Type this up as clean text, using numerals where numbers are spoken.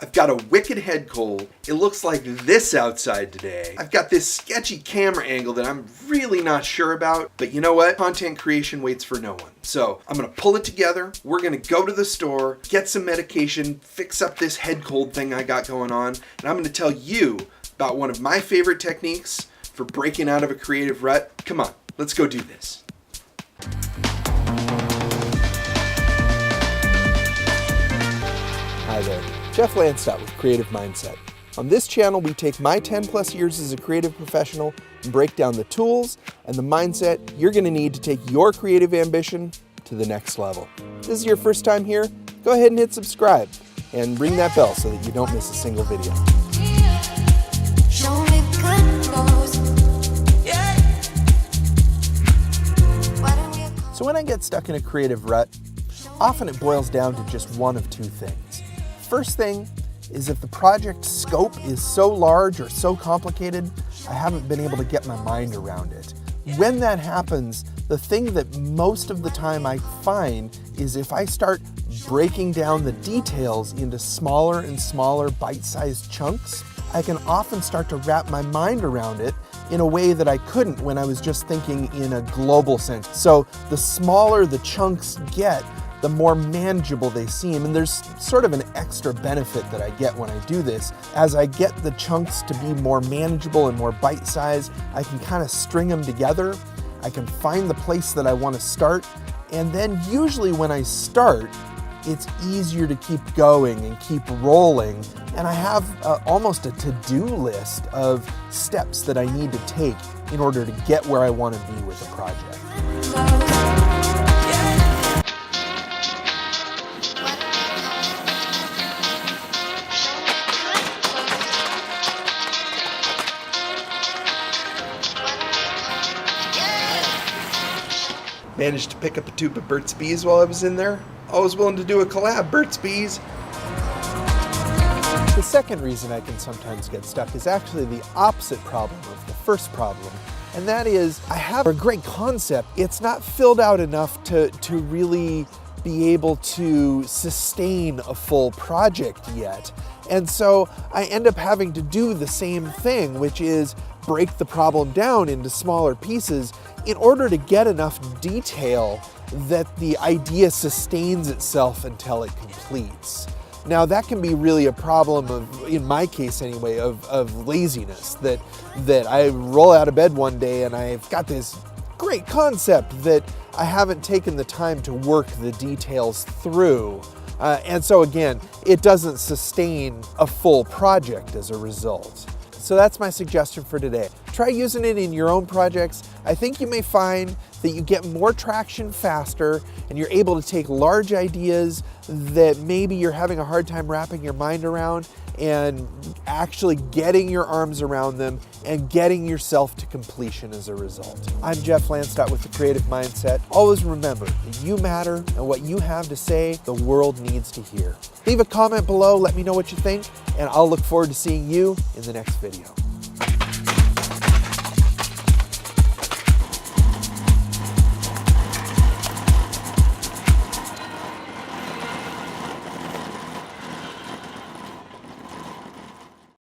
I've got a wicked head cold. It looks like this outside today. I've got this sketchy camera angle that I'm really not sure about, but you know what? Content creation waits for no one. So I'm gonna pull it together. We're gonna go to the store, get some medication, fix up this head cold thing I got going on, and I'm gonna tell you about one of my favorite techniques for breaking out of a creative rut. Come on, let's go do this. Hi there, Jeff Lanctot with Creative Mindset. On this channel, we take my 10 plus years as a creative professional and break down the tools and the mindset you're gonna need to take your creative ambition to the next level. If this is your first time here, go ahead and hit subscribe and ring that bell so that you don't miss a single video. So when I get stuck in a creative rut, often it boils down to just one of two things. First thing is if the project scope is so large or so complicated, I haven't been able to get my mind around it. When that happens, the thing that most of the time I find is if I start breaking down the details into smaller and smaller bite-sized chunks, I can often start to wrap my mind around it in a way that I couldn't when I was just thinking in a global sense. So the smaller the chunks get, the more manageable they seem. And there's sort of an extra benefit that I get when I do this. As I get the chunks to be more manageable and more bite-sized, I can kind of string them together. I can find the place that I want to start. And then usually when I start, it's easier to keep going and keep rolling. And I have almost a to-do list of steps that I need to take in order to get where I want to be with a project. Managed to pick up a tube of Burt's Bees while I was in there. Always willing to do a collab, Burt's Bees. The second reason I can sometimes get stuck is actually the opposite problem of the first problem. And that is, I have a great concept. It's not filled out enough to really be able to sustain a full project yet. And so I end up having to do the same thing, which is break the problem down into smaller pieces in order to get enough detail that the idea sustains itself until it completes. Now that can be really a problem of, in my case anyway, of laziness, that I roll out of bed one day and I've got this great concept that I haven't taken the time to work the details through. And so again, it doesn't sustain a full project as a result. So that's my suggestion for today. Try using it in your own projects. I think you may find that you get more traction faster and you're able to take large ideas that maybe you're having a hard time wrapping your mind around and actually getting your arms around them and getting yourself to completion as a result. I'm Jeff Lanctot with The Creative Mindset. Always remember that you matter and what you have to say, the world needs to hear. Leave a comment below, let me know what you think, and I'll look forward to seeing you in the next video.